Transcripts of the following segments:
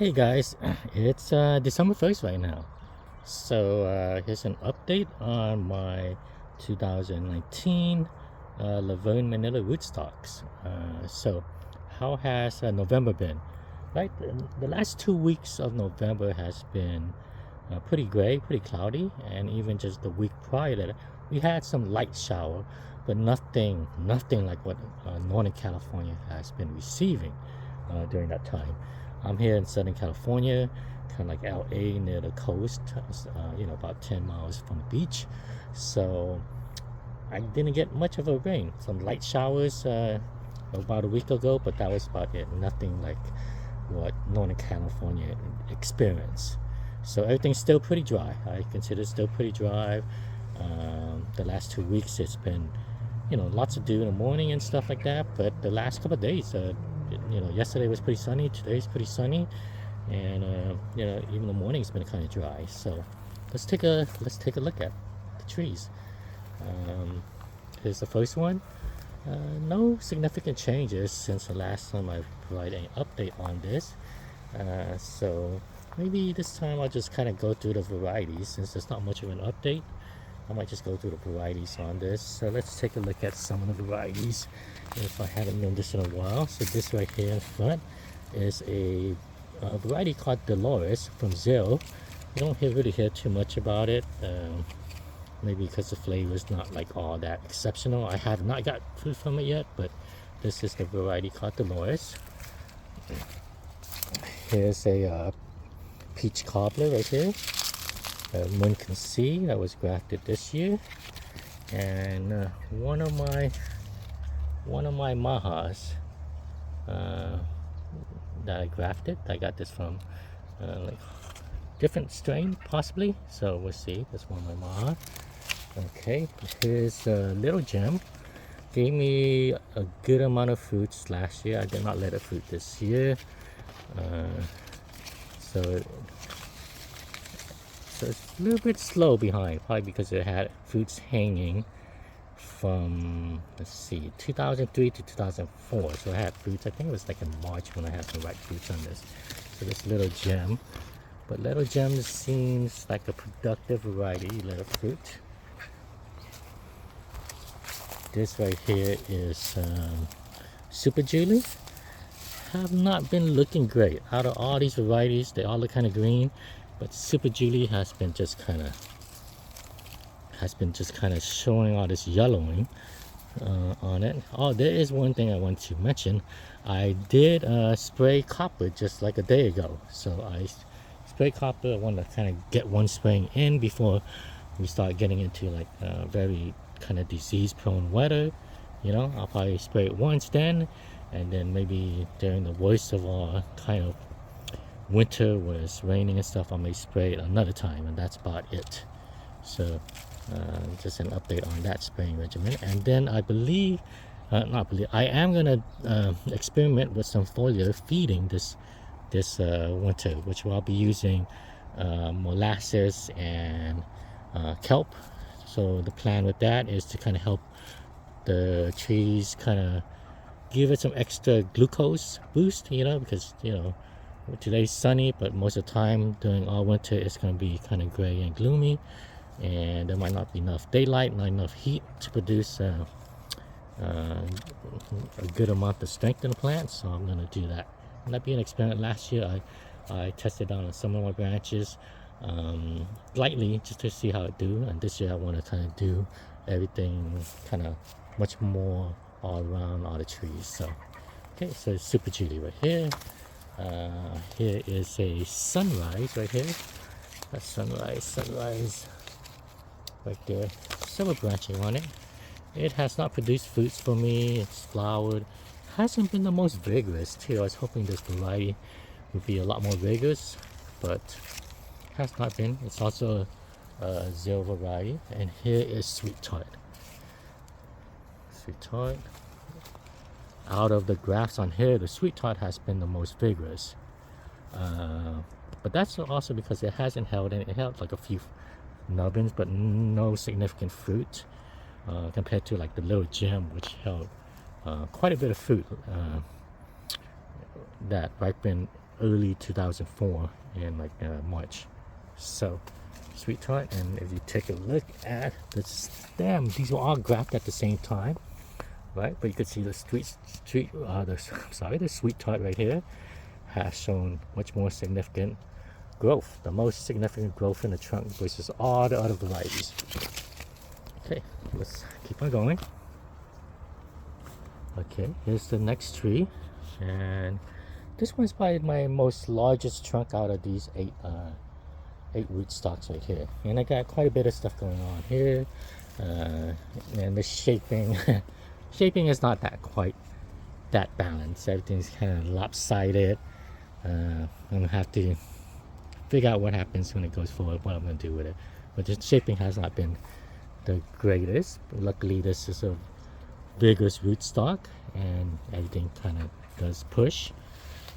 Hey guys, it's December 1st right now. So here's an update on my 2019 Laverne Manila Rootstocks. So how has November been? Right, the last 2 weeks of November has been pretty gray, pretty cloudy, and even just the week prior to that, we had some light shower, but nothing like what Northern California has been receiving during that time. I'm here in Southern California, kind of like LA near the coast, about 10 miles from the beach. So I didn't get much of a rain. Some light showers about a week ago, but that was about it. Nothing like what Northern California experienced. So everything's still pretty dry. I consider it still pretty dry. The last 2 weeks it's been, lots to do in the morning and stuff like that. But the last couple of days, yesterday was pretty sunny. Today's pretty sunny, and even the morning's been kind of dry. So let's take a look at the trees. Here's the first one. No significant changes since the last time I provided an update on this. So maybe this time I'll just kind of go through the varieties since there's not much of an update. I might just go through the varieties on this. So let's take a look at some of the varieties if I haven't known this in a while. So this right here in front is a variety called Dolores from Zero. You don't really hear too much about it. Maybe because the flavor is not like all that exceptional. I have not got fruit from it yet, but this is the variety called Dolores. Here's a peach cobbler right here. One can see that was grafted this year, and one of my mahas that I grafted. I got this from like different strain possibly. So we'll see. That's one of my maha. Okay, here's a little gem. Gave me a good amount of fruits last year. I did not let it fruit this year. So it's a little bit slow behind, probably because it had fruits hanging from, let's see, 2003 to 2004. So I had fruits, I think it was like in March when I had some ripe fruits on this. So this little gem. But little gem seems like a productive variety, little fruit. This right here is Super Julie. Have not been looking great. Out of all these varieties, they all look kind of green. But Super Julie has been just kind of showing all this yellowing on it. Oh, there is one thing I want to mention. I did spray copper just like a day ago. So I sprayed copper. I want to kind of get one spraying in before we start getting into like very kind of disease-prone weather. I'll probably spray it once then, and then maybe during the worst of our kind of winter where it's raining and stuff, I may spray it another time, and that's about it. So just an update on that spraying regimen. And then I am gonna experiment with some foliar feeding this winter, which I'll be using molasses and kelp. So the plan with that is to kind of help the trees kind of give it some extra glucose boost, because today's sunny, but most of the time during all winter it's going to be kind of gray and gloomy, and there might not be enough daylight, not enough heat to produce a good amount of strength in the plant. So I'm going to do that. And that being an experiment, last year I tested on some of my branches lightly just to see how it do, and this year I want to kind of do everything kind of much more all around all the trees. So okay, so Super Julie right here. Here is a sunrise right here. A sunrise right there. Several branching on it. It has not produced fruits for me. It's flowered. Hasn't been the most vigorous too. I was hoping this variety would be a lot more vigorous, but has not been. It's also a Zero variety. And here is Sweet Tart. Sweet Tart. Out of the grafts on here, the Sweet Tart has been the most vigorous. But that's also because it hasn't held any. It held like a few nubbins, but no significant fruit compared to like the little gem, which held quite a bit of fruit that ripened early 2004 in like March. So sweet tart, and if you take a look at the stem, these were all grafted at the same time, right? But you can see the the sweet tart right here has shown much more significant growth, the most significant growth in the trunk versus all the other varieties. Okay, let's keep on going. Okay, here's the next tree, and this one's probably my most largest trunk out of these eight rootstocks right here. And I got quite a bit of stuff going on here, and the shaping shaping is not quite that balanced. Everything's kind of lopsided. I'm gonna have to figure out what happens when it goes forward, what I'm gonna do with it. But the shaping has not been the greatest. But luckily, this is a vigorous rootstock, and everything kind of does push.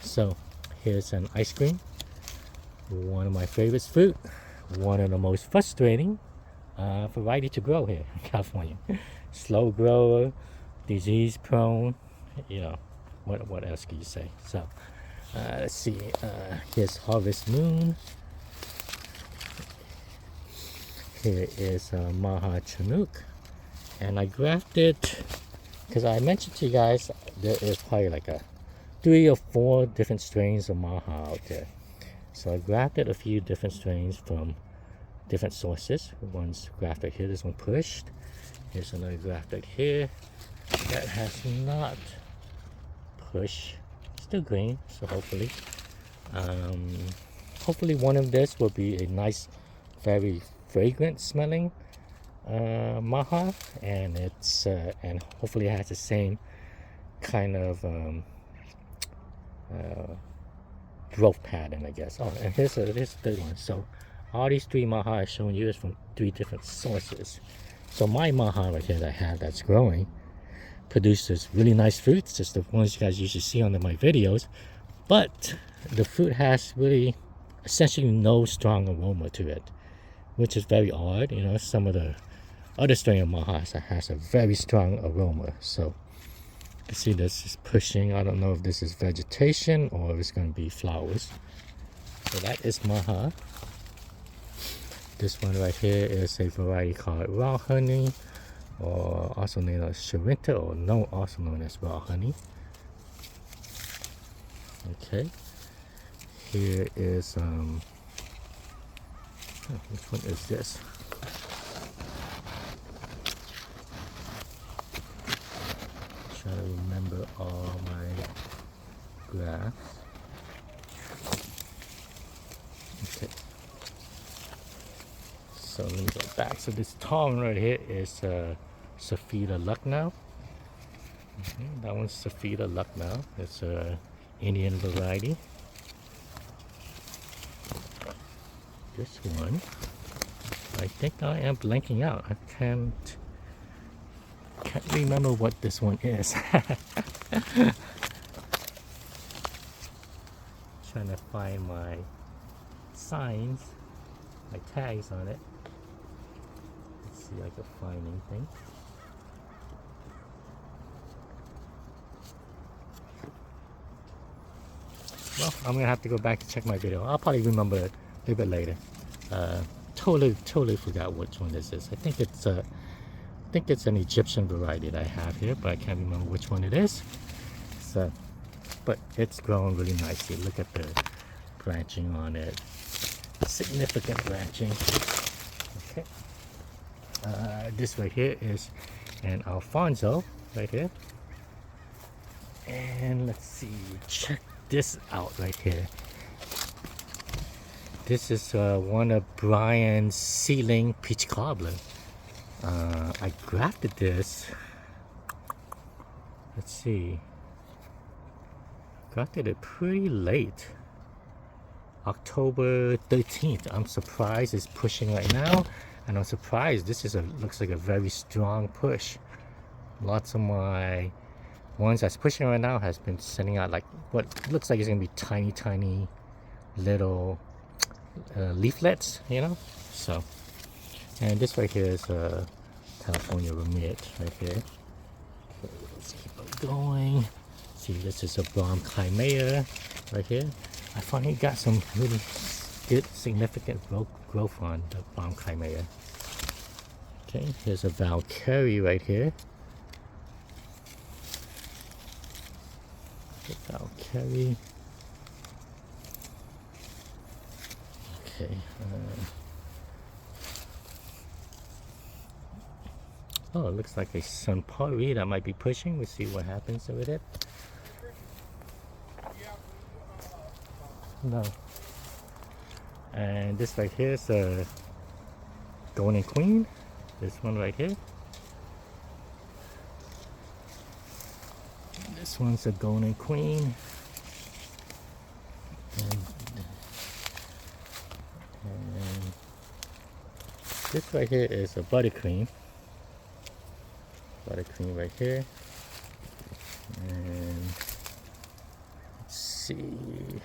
So here's an ice cream, one of my favorite fruit, one of the most frustrating variety to grow here in California. Slow grower, disease prone, you know, what else can you say? So let's see, here's Harvest Moon. Here is Maha Chinook, and I grafted, because I mentioned to you guys there is probably like 3 or 4 different strains of Maha out there. So I grafted a few different strains from different sources. One's grafted here, this one pushed. Here's another grafted here that has not pushed. Still green, so hopefully one of this will be a nice, very fragrant smelling Maha, and it's and hopefully it has the same kind of growth pattern, I guess. Oh, and here's the third one. So all these 3 Maha I've shown you is from 3 different sources. So my Maha right here that I have that's growing produces really nice fruits, just the ones you guys usually see on my videos, but the fruit has really essentially no strong aroma to it, which is very odd. You know, some of the other strain of Maha has a very strong aroma. So you see this is pushing. I don't know if this is vegetation or if it's going to be flowers. So that is Maha. This one right here is a variety called Raw Honey, or also known as Sharinta, or also known as Raw Honey. Okay. Here is which one is this? Trying to remember all my graphs. Okay. So let me go back. So this tall one right here is Safida Lucknow. That one's Safida Lucknow. It's a Indian variety. This one, I think I am blanking out. I can't remember what this one is. Trying to find my signs, my tags on it. Let's see if I can find anything. Well, I'm gonna have to go back to check my video. I'll probably remember it a little bit later. Totally forgot which one this is. I think it's an Egyptian variety that I have here, but I can't remember which one it is. So, but it's growing really nicely. Look at the branching on it. Significant branching. Okay. This right here is an Alfonso right here. And let's see, check this out right here. This is one of Brian's ceiling peach cobbler. I grafted this. Let's see. Grafted it pretty late. October 13th. I'm surprised it's pushing right now, and I'm surprised this is looks like a very strong push. Lots of my ones that's pushing right now has been sending out like what looks like it's gonna be tiny little leaflets, you know. So, and this right here is California Remit right here. Okay, let's keep on going. See, this is a Brahma Chimera right here. I finally got some really good significant growth on the palm chimera. Okay, here's a Valkyrie right here. The Valkyrie. Okay. Oh, it looks like a sunpari that might be pushing. We'll see what happens with it. No. And this right here is a golden queen. This one right here. This one's a golden queen. And this right here is a buttercream. Buttercream right here. And let's see.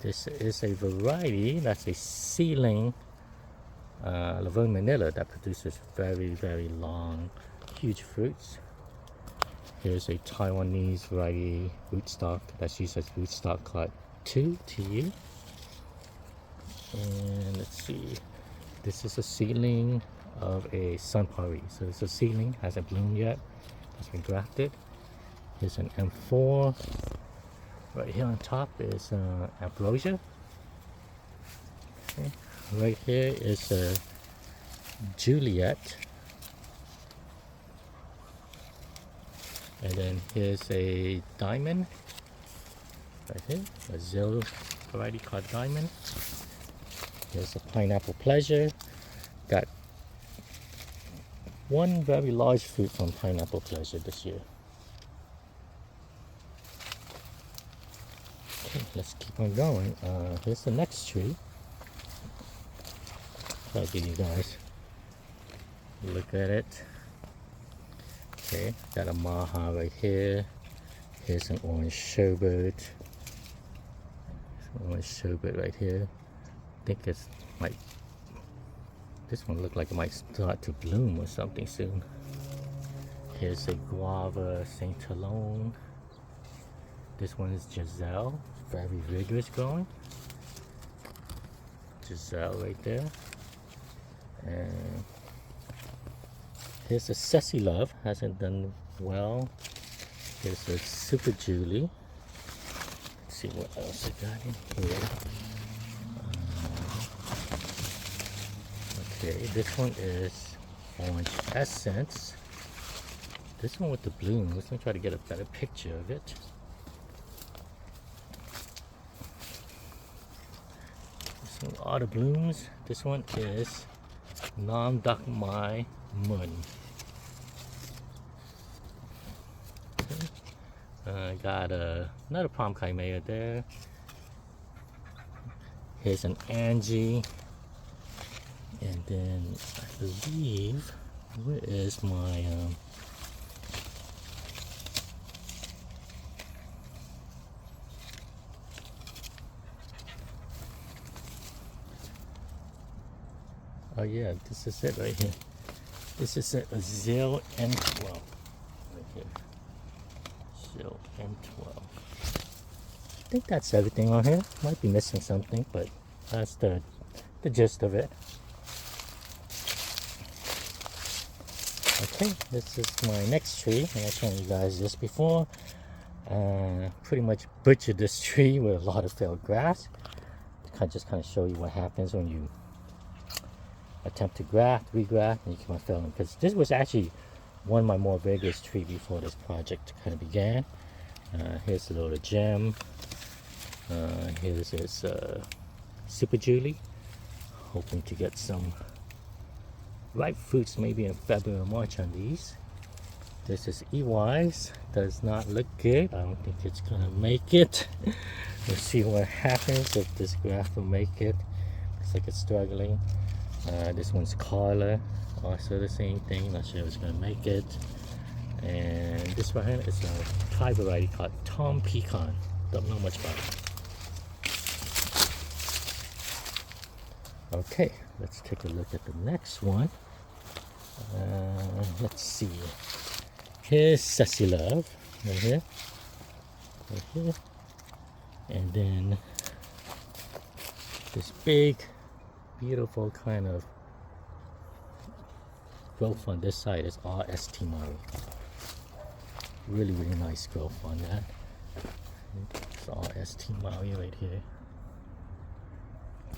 This is a variety that's a seedling Laverne Manila that produces very, very long, huge fruits. Here's a Taiwanese variety rootstock that's used as rootstock called 2 TU. And let's see, this is a seedling of a sunpari. So it's a seedling, hasn't bloomed yet, has been grafted. Here's an M4. Right here on top is ambrosia. Okay. Right here is a Juliet. And then here's a diamond. Right here, a zero variety called diamond. Here's a pineapple pleasure. Got one very large fruit from pineapple pleasure this year. Okay, let's keep on going. Here's the next tree. I'll give you guys a look at it. Okay, got a maha right here. Here's an orange sherbet. Orange sherbet right here. I think it's might. This one looked like it might start to bloom or something soon. Here's a guava Saint Talone. This one is Giselle, very vigorous growing. Giselle right there. And here's a Ceci Love, hasn't done well. Here's a Super Julie. Let's see what else I got in here. Okay, this one is Orange Essence. This one with the blooms. Let me try to get a better picture of it. This one, all the blooms. This one is Nam Dak Mai Mun. Okay. Got another palm chimera there. Here's an Angie. And then I believe, where is my oh yeah, this is it right here. This is a Zil M12 right here. Zil M12. I think that's everything on here. Might be missing something, but that's the gist of it. Okay, this is my next tree. I shown you guys this before. Pretty much butchered this tree with a lot of failed grass. Just kind of show you what happens when you attempt to graft, regraft, and you keep on failing. Because this was actually one of my more vigorous trees before this project kind of began. Here's a little gem. Here's this Super Julie. Hoping to get some ripe fruits maybe in February or March on these. This is E-Wise. Does not look good. I don't think it's gonna make it. We'll see what happens if this graft will make it. Looks like it's struggling. This one's Carla. Also the same thing. Not sure if it's gonna make it. And this one is a Thai variety called Tom Pecan. Don't know much about it. Okay, let's take a look at the next one. Let's see. Here's Ceci Love, right here. Right here. And then this big, beautiful kind of growth on this side is all ST Maui. Really, really nice growth on that. It's all ST Maui right here.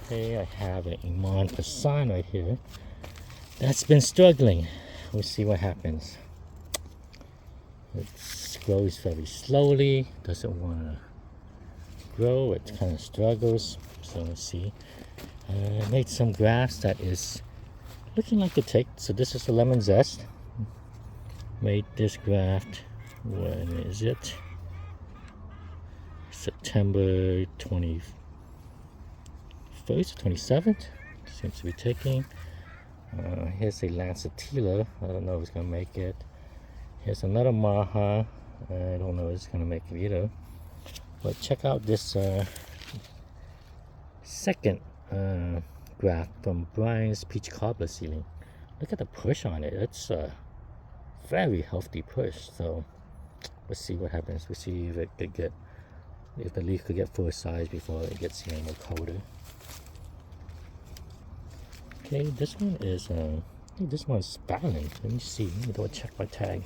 Okay, I have an Iman Pasan right here that's been struggling. We'll see what happens. It grows very slowly, doesn't want to grow, it kind of struggles. So let's see. I made some grafts that is looking like a take. So this is the lemon zest. Made this graft, when is it? September 21st, 27th. Seems to be taking. Here's a Lancetilla. I don't know if it's gonna make it. Here's another Maha. I don't know if it's gonna make it either. But check out this second graft from Brian's Peach Cobbler ceiling. Look at the push on it. It's a very healthy push. So let's see what happens. We'll see if it could get, if the leaf could get full size before it gets any more colder. Okay, this one is I think this one's spouting. Let me see. Let me go check my tag.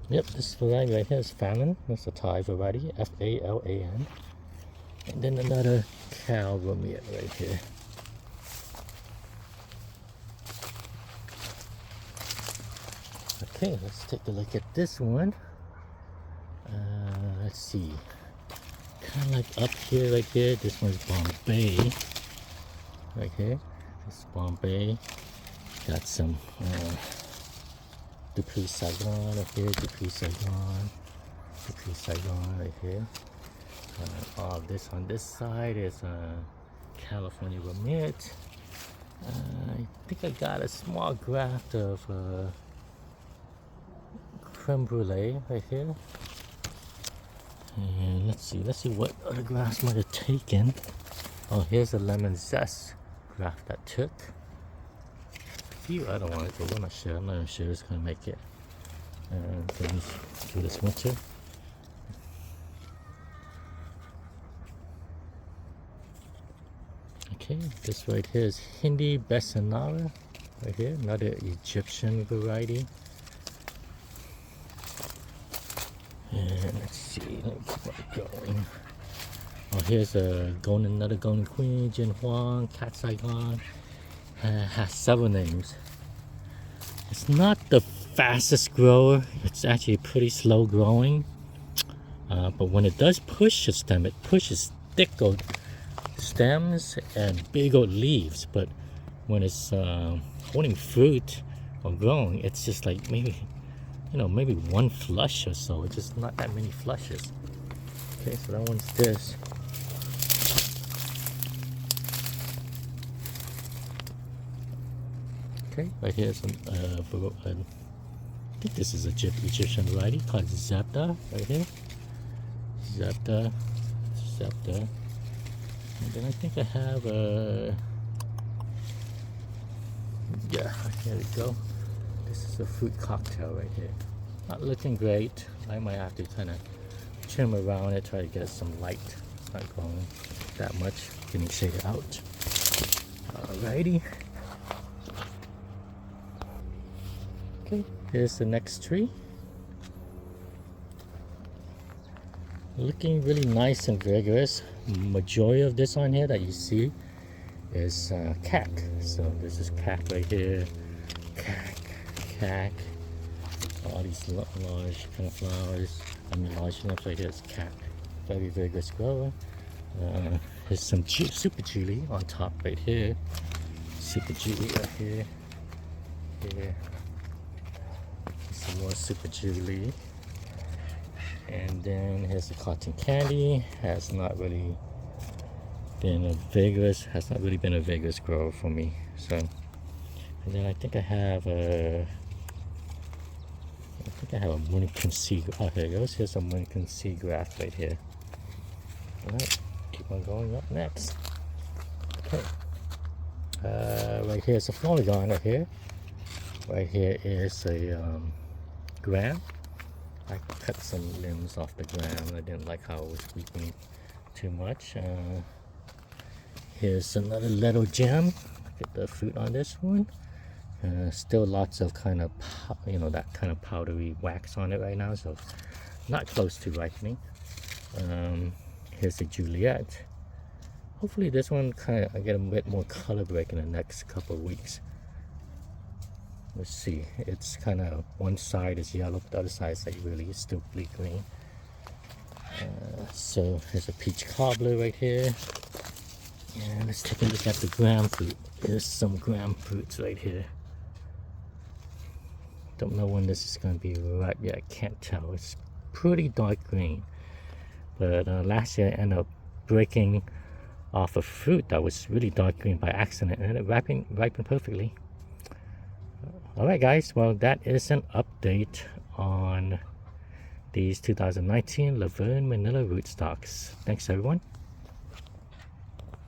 Yep, this variety right here is Fallon. That's a Thai variety, F-A-L-A-N. And then another cow Romeo right here. Okay, let's take a look at this one. Let's see. Kind of like up here, right here. This one's Bombay. Right here. This Bombay. Got some Dupree Saigon right here. Dupree Saigon. Dupree Saigon right here. All this on this side is California Ramit. I think I got a small graft of creme brulee right here. And let's see what other grafts might have taken. Oh, here's a lemon zest graft that took. A few other ones, but we're not sure. I'm not even sure it's gonna make it through this winter. Okay, this right here is Hindi Besanara, right here, another Egyptian variety. And let's see, let me keep on going. Oh, here's another Golden Queen, Jin Huang, Cat Saigon. Has several names. It's not the fastest grower. It's actually pretty slow growing. But when it does push a stem, it pushes thick old stems and big old leaves. But when it's holding fruit or growing, it's just like maybe one flush or so. It's just not that many flushes. Okay, so that one's this. Okay, right here is I think this is a Egyptian variety called Zepta right here. Zepta. And then I think I have yeah, here we go. This is a fruit cocktail right here. Not looking great. I might have to kind of trim around it, try to get some light. It's not growing that much. Getting shaded out. Alrighty. Okay, here's the next tree. Looking really nice and vigorous. Majority of this on here that you see is cac. So this is cac right here. Cac. All these large kind of flowers. Large enough right here is cac. Very vigorous grower. Here's some super Julie on top right here. Super Julie right here. Here. Some more super Julie. And then here's the cotton candy. Has not really been a vigorous grower for me. So, and then I think I have a Munich C. Oh, here it goes. Here's a Munich C graft right here. Alright, keep on going up next. Okay. Right here is a Florigon right here. Right here is a gram. I cut some limbs off the ground. I didn't like how it was weeping too much. Here's another little gem. Look at the fruit on this one. Still lots of kind of, that kind of powdery wax on it right now, so not close to ripening. Here's a Juliet. Hopefully this one I get a bit more color break in the next couple of weeks. Let's see, it's kind of one side is yellow, but the other side is like really still bleak green. So here's a peach cobbler right here. And let's take a look at the gram fruit. There's some gram fruits right here. Don't know when this is going to be ripe yet. I can't tell. It's pretty dark green. But last year I ended up breaking off a fruit that was really dark green by accident, and it ripened perfectly. Alright guys, well that is an update on these 2019 Verne Manila rootstocks. Thanks everyone.